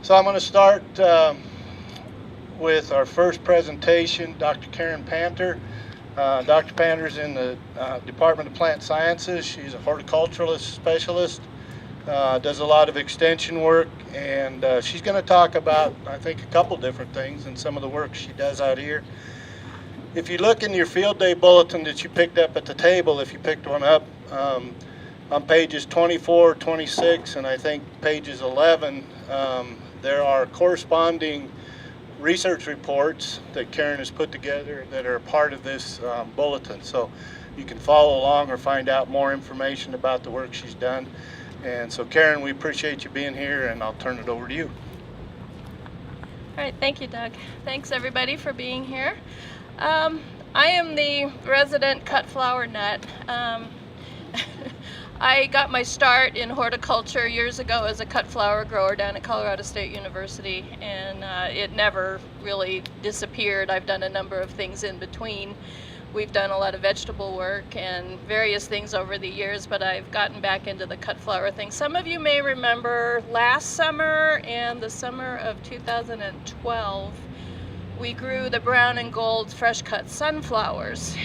So I'm going to start with our first presentation, Dr. Karen Panter. Dr. Panter is in the Department of Plant Sciences. She's a horticulturalist specialist, does a lot of extension work, and she's going to talk about, I think, a couple different things and some of the work she does out here. If you look in your field day bulletin that you picked up at the table, if you picked one up, on pages 24, 26, and I think pages 11, there are corresponding research reports that Karen has put together that are part of this bulletin. So you can follow along or find out more information about the work she's done. And so Karen, we appreciate you being here, and I'll turn it over to you. All right, thank you, Doug. Thanks everybody for being here. I am the resident cut flower nut. I got my start in horticulture years ago as a cut flower grower down at Colorado State University, and it never really disappeared. I've done a number of things in between. We've done a lot of vegetable work and various things over the years, but I've gotten back into the cut flower thing. Some of you may remember last summer and the summer of 2012, we grew the brown and gold fresh cut sunflowers.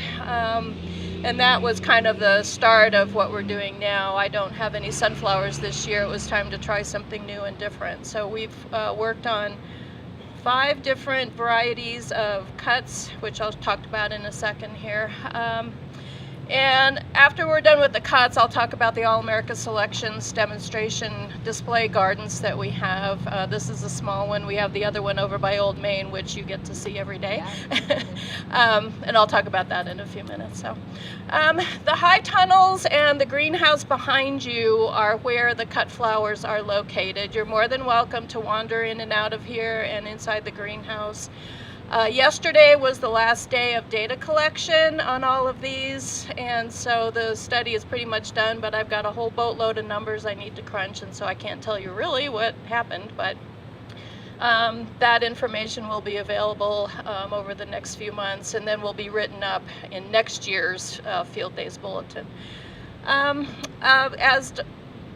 And that was kind of the start of what we're doing now. I don't have any sunflowers this year. It was time to try something new and different. So we've worked on 5 different varieties of cuts, which I'll talk about in a second here. And after we're done with the cuts, I'll talk about the All-America Selections demonstration display gardens that we have. This is a small one. We have the other one over by Old Main, which you get to see every day. And I'll talk about that in a few minutes. So, the high tunnels and the greenhouse behind you are where the cut flowers are located. You're more than welcome to wander in and out of here and inside the greenhouse. Yesterday was the last day of data collection on all of these, and so the study is pretty much done, but I've got a whole boatload of numbers I need to crunch, and so I can't tell you really what happened, but that information will be available over the next few months, and then will be written up in next year's Field Days Bulletin. As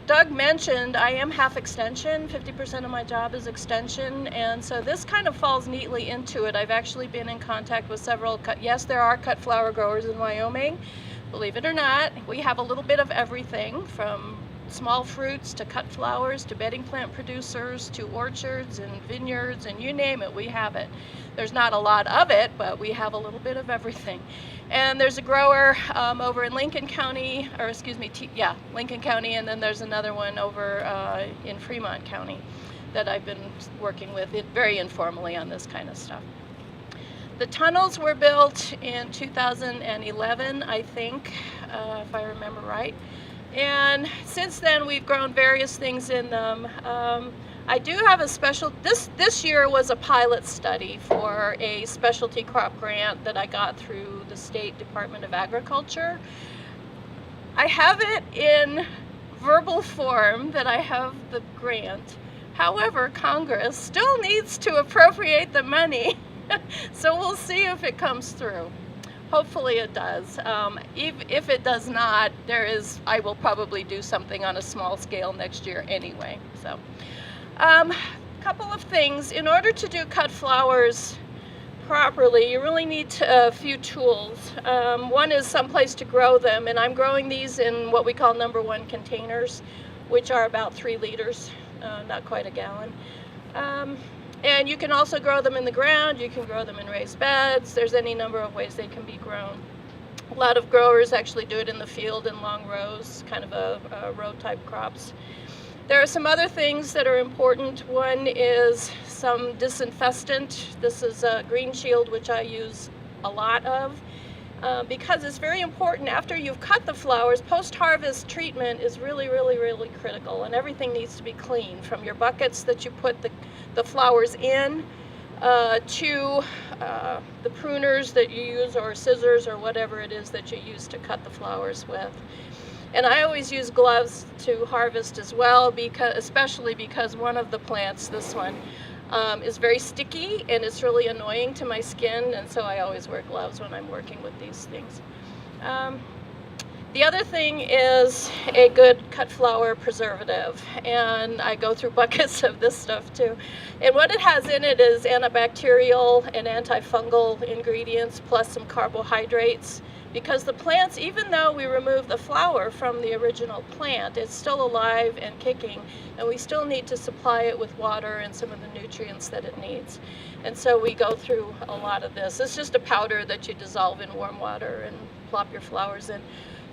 Doug mentioned, I am half extension. 50% of my job is extension, and so this kind of falls neatly into it. I've actually been in contact with several yes, there are cut flower growers in Wyoming. Believe it or not, we have a little bit of everything, from small fruits to cut flowers to bedding plant producers to orchards and vineyards, and you name it, we have it. There's not a lot of it, but we have a little bit of everything. And there's a grower over in Lincoln County, or excuse me, Lincoln County, and then there's another one over in Fremont County that I've been working with very informally on this kind of stuff. The tunnels were built in 2011, I think, if I remember right. And since then, we've grown various things in them. I do have a special, this year was a pilot study for a specialty crop grant that I got through the State Department of Agriculture. I have it in verbal form that I have the grant. However, Congress still needs to appropriate the money, so we'll see if it comes through. Hopefully it does. If it does not, I will probably do something on a small scale next year anyway. So, couple of things. In order to do cut flowers properly, you really need a few tools. One is someplace to grow them, and I'm growing these in what we call number 1 containers, which are about 3 liters, not quite a gallon. And you can also grow them in the ground, you can grow them in raised beds, there's any number of ways they can be grown. A lot of growers actually do it in the field in long rows, kind of a row type crops. There are some other things that are important. One is some disinfestant. This is a Green Shield, which I use a lot of. Because it's very important after you've cut the flowers, post-harvest treatment is really, really, really critical, and everything needs to be clean, from your buckets that you put the flowers in to the pruners that you use, or scissors, or whatever it is that you use to cut the flowers with. And I always use gloves to harvest as well, especially because one of the plants, this one, is very sticky and it's really annoying to my skin, and so I always wear gloves when I'm working with these things. The other thing is a good cut flower preservative, and I go through buckets of this stuff too. And what it has in it is antibacterial and antifungal ingredients plus some carbohydrates, because the plants, even though we remove the flower from the original plant, it's still alive and kicking, and we still need to supply it with water and some of the nutrients that it needs. And so we go through a lot of this. It's just a powder that you dissolve in warm water and plop your flowers in.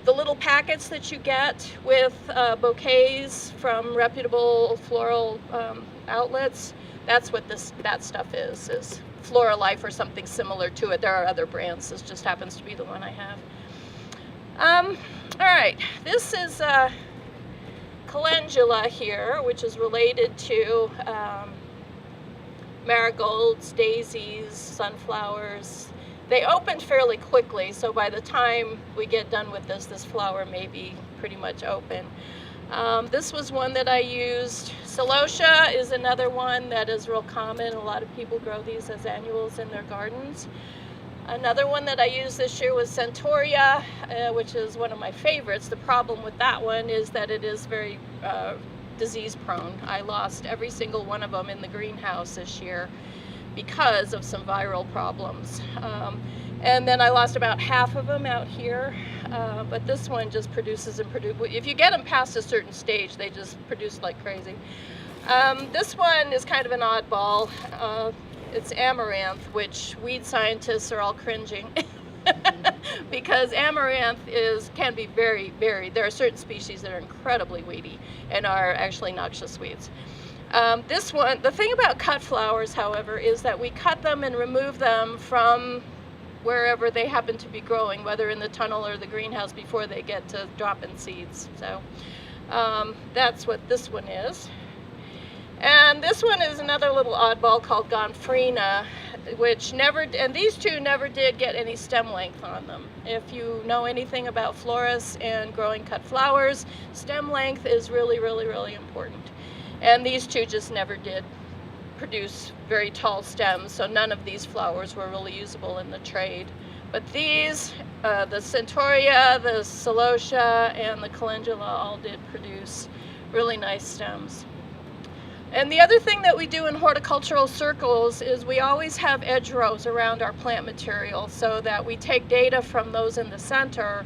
The little packets that you get with bouquets from reputable floral outlets, that's what that stuff is Flora Life or something similar to it. There are other brands. This just happens to be the one I have. All right, this is Calendula here, which is related to marigolds, daisies, sunflowers. They opened fairly quickly, so by the time we get done with this flower may be pretty much open. This was one that I used. Celosia is another one that is real common. A lot of people grow these as annuals in their gardens. Another one that I used this year was Centaurea, which is one of my favorites. The problem with that one is that it is very disease prone. I lost every single one of them in the greenhouse this year because of some viral problems. And then I lost about half of them out here, but this one just produces and produces. If you get them past a certain stage, they just produce like crazy. This one is kind of an oddball. It's Amaranth, which weed scientists are all cringing because Amaranth can be very, there are certain species that are incredibly weedy and are actually noxious weeds. This one, the thing about cut flowers, however, is that we cut them and remove them from wherever they happen to be growing, whether in the tunnel or the greenhouse, before they get to dropping seeds. So that's what this one is. And this one is another little oddball called Gomphrena, which and these two never did get any stem length on them. If you know anything about florists and growing cut flowers, stem length is really, really, really important. And these two just never did produce very tall stems, so none of these flowers were really usable in the trade. But these, the Centaurea, the Celosia, and the Calendula all did produce really nice stems. And the other thing that we do in horticultural circles is we always have edge rows around our plant material, so that we take data from those in the center,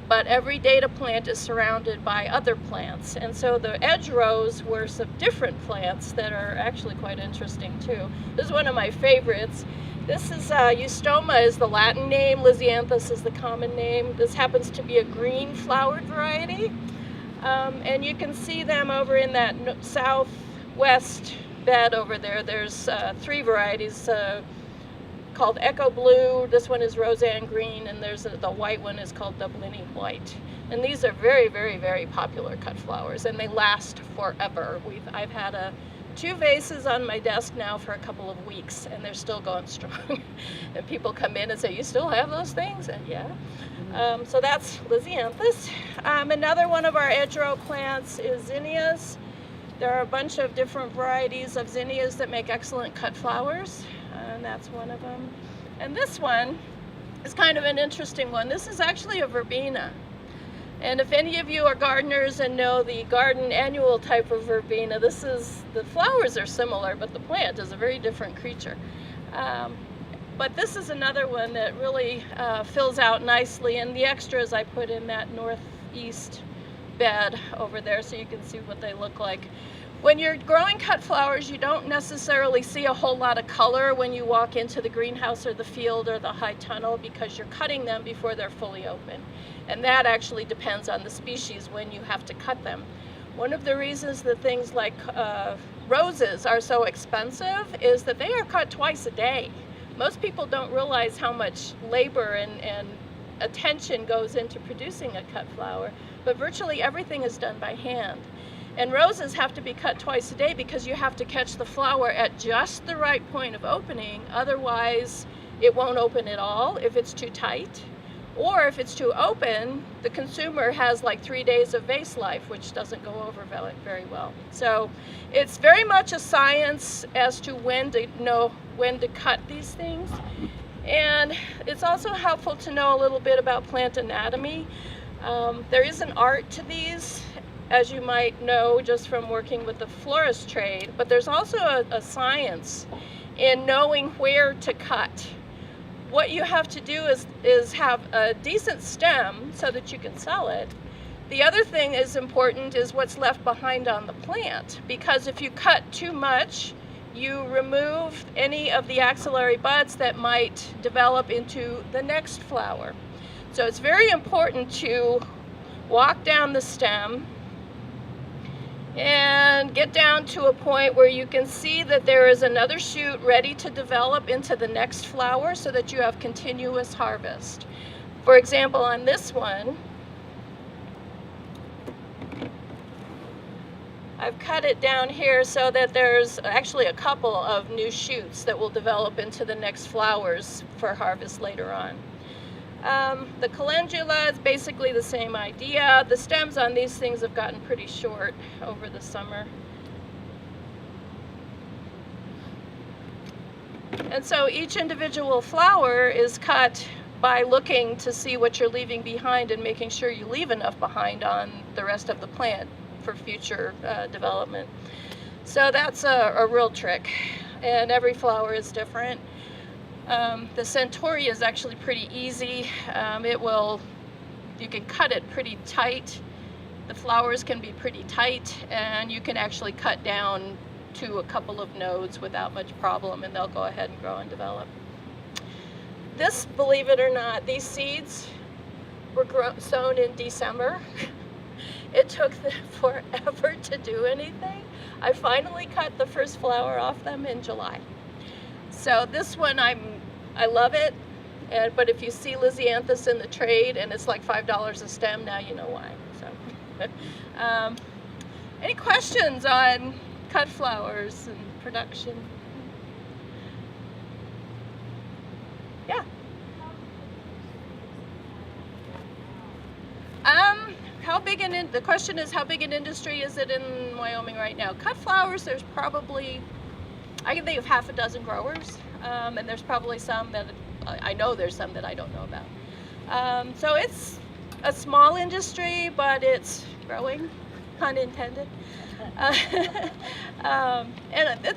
but every data plant is surrounded by other plants. And so the edge rows were some different plants that are actually quite interesting too. This is one of my favorites. This is Eustoma is the Latin name, Lisianthus is the common name. This happens to be a green flowered variety. And you can see them over in that southwest bed over there. There's 3 varieties called Echo Blue. This one is Roseanne Green, and there's the white one is called Dublini White. And these are very, very, very popular cut flowers, and they last forever. I've had 2 vases on my desk now for a couple of weeks, and they're still going strong. And people come in and say, "You still have those things?" And yeah. So that's Lisianthus. Another one of our edge row plants is Zinnias. There are a bunch of different varieties of zinnias that make excellent cut flowers, and that's one of them. And this one is kind of an interesting one. This is actually a Verbena. And if any of you are gardeners and know the garden annual type of Verbena, the flowers are similar, but the plant is a very different creature. But this is another one that really fills out nicely, and the extras I put in that northeast bed over there so you can see what they look like. When you're growing cut flowers, you don't necessarily see a whole lot of color when you walk into the greenhouse or the field or the high tunnel, because you're cutting them before they're fully open. And that actually depends on the species when you have to cut them. One of the reasons that things like roses are so expensive is that they are cut twice a day. Most people don't realize how much labor and attention goes into producing a cut flower, but virtually everything is done by hand. And roses have to be cut twice a day because you have to catch the flower at just the right point of opening. Otherwise, it won't open at all if it's too tight. Or if it's too open, the consumer has like 3 days of vase life, which doesn't go over very well. So it's very much a science as to when to know when to cut these things. And it's also helpful to know a little bit about plant anatomy. There is an art to these, as you might know just from working with the florist trade, but there's also a science in knowing where to cut. What you have to do is have a decent stem so that you can sell it. The other thing is important is what's left behind on the plant, because if you cut too much, you remove any of the axillary buds that might develop into the next flower. So it's very important to walk down the stem and get down to a point where you can see that there is another shoot ready to develop into the next flower so that you have continuous harvest. For example, on this one, I've cut it down here so that there's actually a couple of new shoots that will develop into the next flowers for harvest later on. The calendula is basically the same idea. The stems on these things have gotten pretty short over the summer. And so each individual flower is cut by looking to see what you're leaving behind and making sure you leave enough behind on the rest of the plant for future development. So that's a real trick, and every flower is different. The Centaurea is actually pretty easy. You can cut it pretty tight. The flowers can be pretty tight, and you can actually cut down to a couple of nodes without much problem, and they'll go ahead and grow and develop. This, believe it or not, these seeds were sown in December. It took them forever to do anything. I finally cut the first flower off them in July. So this one, I love it, but if you see Lisianthus in the trade and it's like $5 a stem, now you know why. So, any questions on cut flowers and production? Yeah. The question is, how big an industry is it in Wyoming right now? Cut flowers, there's probably, I can think of half a dozen growers, and there's probably some that, I know there's some that I don't know about. So it's a small industry, but it's growing, pun intended. And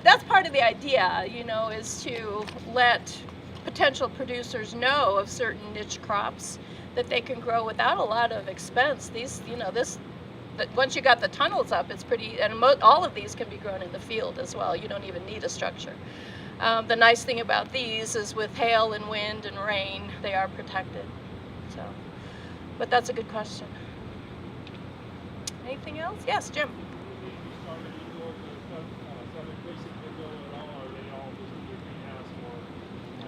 that's part of the idea, is to let potential producers know of certain niche crops that they can grow without a lot of expense. Once you got the tunnels up, it's pretty, and all of these can be grown in the field as well. You don't even need a structure. The nice thing about these is with hail and wind and rain, they are protected. So, but that's a good question. Anything else? Yes, Jim.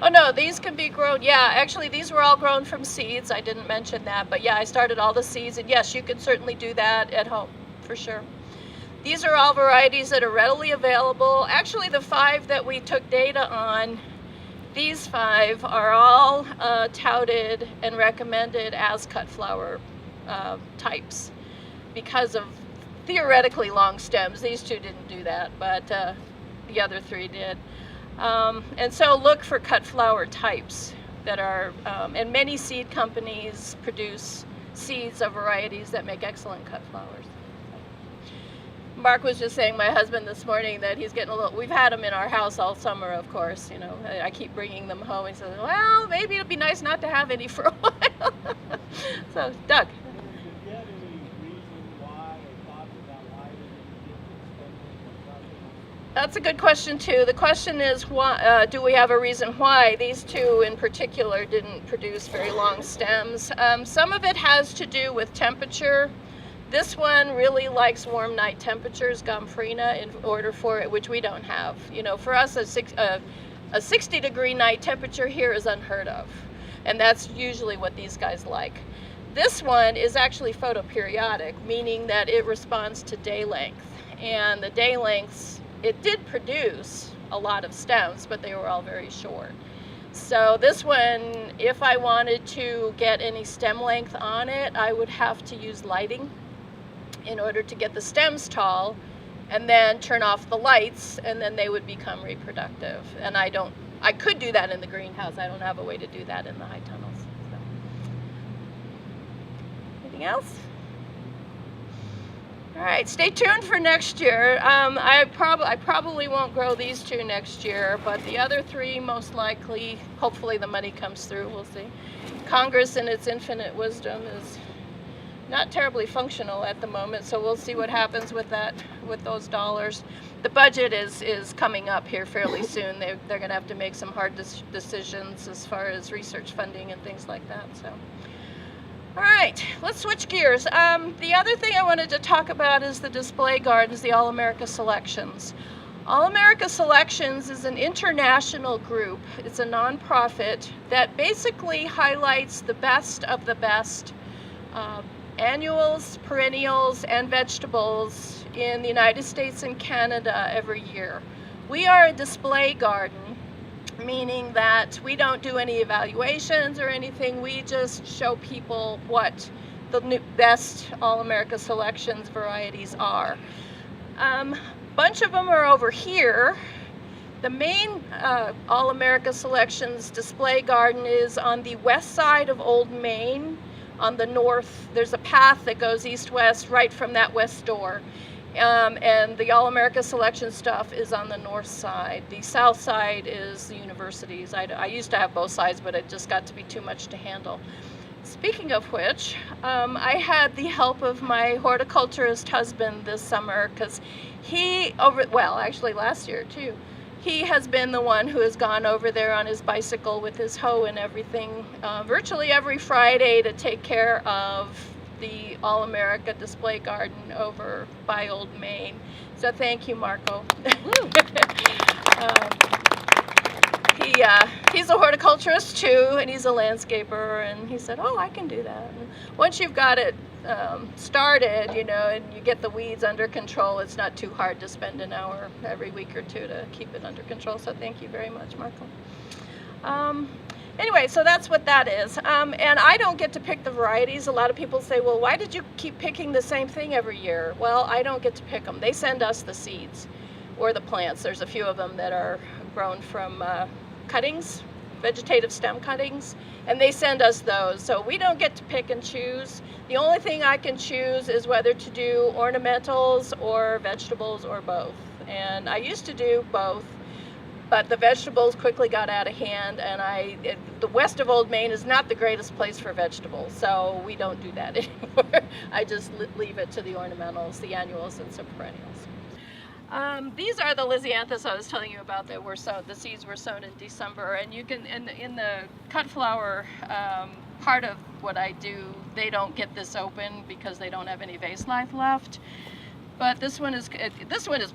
Oh no, these can be grown, yeah, actually these were all grown from seeds. I didn't mention that, but yeah, I started all the seeds, and yes, you can certainly do that at home, for sure. These are all varieties that are readily available. Actually, the 5 that we took data on, these 5 are all touted and recommended as cut flower types because of theoretically long stems. These 2 didn't do that, but the other 3 did. And so look for cut flower types that are, and many seed companies produce seeds of varieties that make excellent cut flowers. Mark was just saying, my husband this morning, that he's getting a little, we've had them in our house all summer, of course, I keep bringing them home. He says, well, maybe it'd be nice not to have any for a while. So, Doug. That's a good question too. The question is, why, do we have a reason why these 2 in particular didn't produce very long stems? Some of it has to do with temperature. This one really likes warm night temperatures, Gomphrena, in order for it, which we don't have. For us, a 60-degree night temperature here is unheard of, and that's usually what these guys like. This one is actually photoperiodic, meaning that it responds to day length, and the day lengths, it did produce a lot of stems, but they were all very short. So this one, if I wanted to get any stem length on it, I would have to use lighting in order to get the stems tall, and then turn off the lights, and then they would become reproductive. And I could do that in the greenhouse. I don't have a way to do that in the high tunnels. So. Anything else? All right, stay tuned for next year. I probably won't grow these 2 next year, but the other 3 most likely, hopefully the money comes through, we'll see. Congress in its infinite wisdom is not terribly functional at the moment, so we'll see what happens with that, with those dollars. The budget is coming up here fairly soon. They're going to have to make some hard decisions as far as research funding and things like that. So. All right, let's switch gears. The other thing I wanted to talk about is the display gardens, the All-America Selections. All-America Selections is an international group. It's a nonprofit that basically highlights the best of the best annuals, perennials, and vegetables in the United States and Canada every year. We are a display garden, meaning that we don't do any evaluations or anything. We just show people what the best All-America Selections varieties are. Bunch of them are over here. The main All-America Selections display garden is on the west side of Old Main. On the north, there's a path that goes east-west right from that west door. And the All-America Selection stuff is on the north side. The south side is the universities. I used to have both sides, but it just got to be too much to handle. Speaking of which, I had the help of my horticulturist husband this summer, because actually last year too, he has been the one who has gone over there on his bicycle with his hoe and everything virtually every Friday to take care of the All-America Display Garden over by Old Main. So thank you, Marco. He's a horticulturist too, and he's a landscaper, and he said, oh, I can do that. And once you've got it started, and you get the weeds under control, it's not too hard to spend an hour every week or 2 to keep it under control. So thank you very much, Marco. Anyway, so that's what that is. And I don't get to pick the varieties. A lot of people say, well, why did you keep picking the same thing every year? Well, I don't get to pick them. They send us the seeds or the plants. There's a few of them that are grown from cuttings, vegetative stem cuttings, and they send us those. So we don't get to pick and choose. The only thing I can choose is whether to do ornamentals or vegetables or both. And I used to do both, but the vegetables quickly got out of hand, and the west of Old Main is not the greatest place for vegetables, so we don't do that anymore. I just leave it to the ornamentals, the annuals, and some perennials. These are the Lisianthus I was telling you about that were sown. The seeds were sown in December, and you can in the cut flower part of what I do, they don't get this open because they don't have any vase life left. But this one is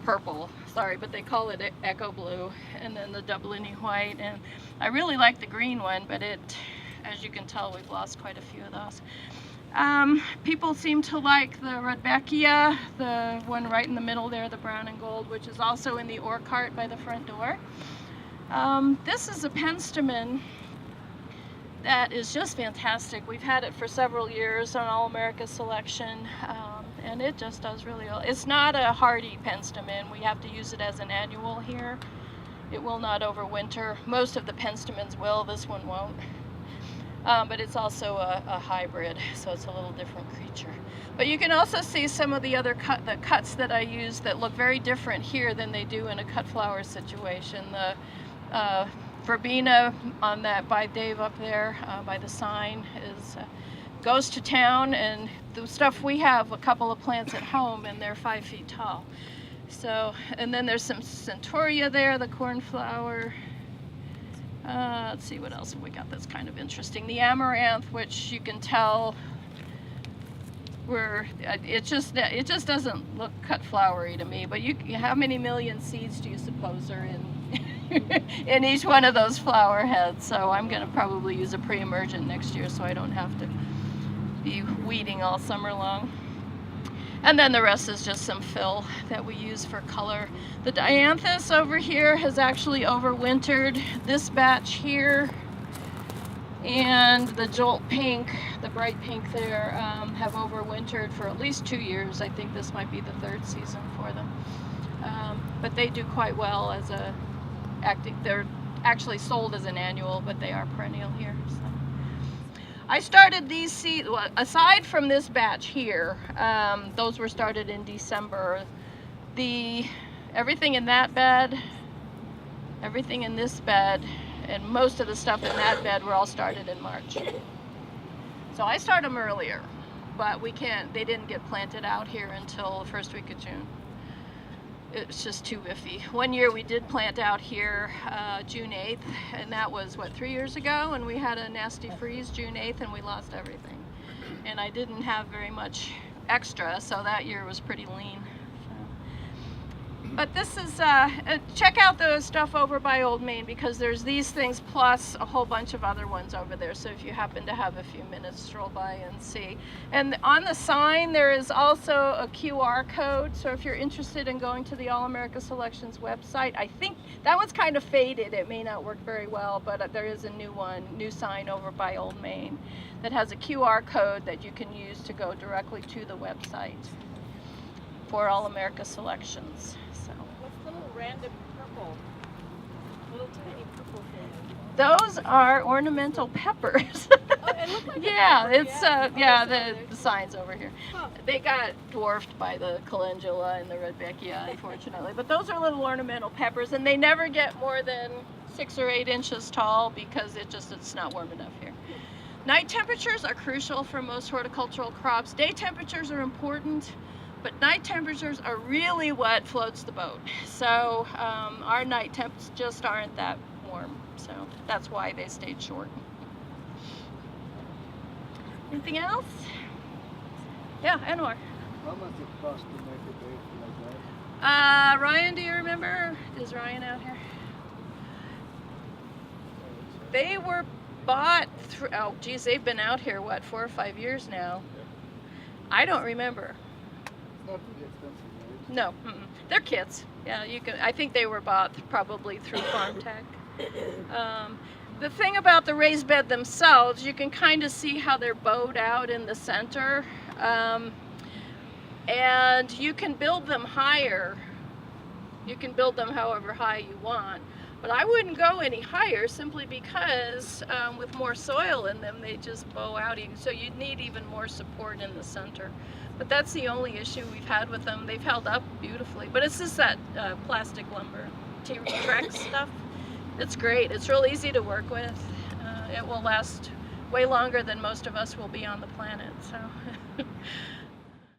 purple. Sorry, but they call it Echo Blue, and then the Dublini White. And I really like the green one, but as you can tell, we've lost quite a few of those. People seem to like the Rudbeckia, the one right in the middle there, the brown and gold, which is also in the ore cart by the front door. This is a Penstemon that is just fantastic. We've had it for several years on All-America Selection, and it just does really well. It's not a hardy Penstemon. We have to use it as an annual here. It will not overwinter. Most of the Penstemons will, this one won't. But it's also a hybrid, so it's a little different creature. But you can also see some of the other cuts that I use that look very different here than they do in a cut flower situation. The Verbena on that by Dave up there by the sign goes to town, and the stuff we have, a couple of plants at home, and they're 5 feet tall. So, and then there's some Centaurea there, the cornflower. Let's see what else have we got that's kind of interesting. The Amaranth, which you can tell it just doesn't look cut flowery to me. But how many million seeds do you suppose are in in each one of those flower heads? So I'm going to probably use a pre-emergent next year, so I don't have to be weeding all summer long. And then the rest is just some fill that we use for color. The Dianthus over here has actually overwintered. This batch here and the Jolt Pink, the bright pink there, have overwintered for at least 2 years. I think this might be the 3rd season for them. But they do quite well as they're actually sold as an annual, but they are perennial here. So. I started these seeds, well, aside from this batch here, those were started in December. Everything in that bed, everything in this bed, and most of the stuff in that bed were all started in March. So I started them earlier, but they didn't get planted out here until the first week of June. It's just too iffy. One year we did plant out here June 8th, and that was, what, 3 years ago, and we had a nasty freeze June 8th, and we lost everything. And I didn't have very much extra, so that year was pretty lean. But this is, check out the stuff over by Old Main, because there's these things plus a whole bunch of other ones over there. So if you happen to have a few minutes, stroll by and see. And on the sign, there is also a QR code. So if you're interested in going to the All America Selections website, I think that one's kind of faded. It may not work very well, but there is a new sign over by Old Main that has a QR code that you can use to go directly to the website for All America Selections. Little random purple, little tiny purple thing. Those are ornamental peppers. Oh, it looked like yeah, a pepper, it's the sign's over here. Huh. They got dwarfed by the calendula and the rudbeckia, unfortunately. But those are little ornamental peppers, and they never get more than 6 or 8 inches tall because it's not warm enough here. Night temperatures are crucial for most horticultural crops. Day temperatures are important, but night temperatures are really what floats the boat. So our night temps just aren't that warm. So that's why they stayed short. Anything else? Yeah, Anwar. How much it cost to make a bait like that? Ryan, do you remember? Is Ryan out here? They were bought through, oh geez, they've been out here, what, 4 or 5 years now? I don't remember. It's not really expensive, right? No, they're kits. Yeah, you can. I think they were bought probably through Farm Tech. The thing about the raised bed themselves, you can kind of see how they're bowed out in the center, and you can build them higher. You can build them however high you want, but I wouldn't go any higher simply because with more soil in them, they just bow out. So you'd need even more support in the center. But that's the only issue we've had with them. They've held up beautifully, but it's just that plastic lumber, T-Rex stuff. It's great. It's real easy to work with. It will last way longer than most of us will be on the planet. So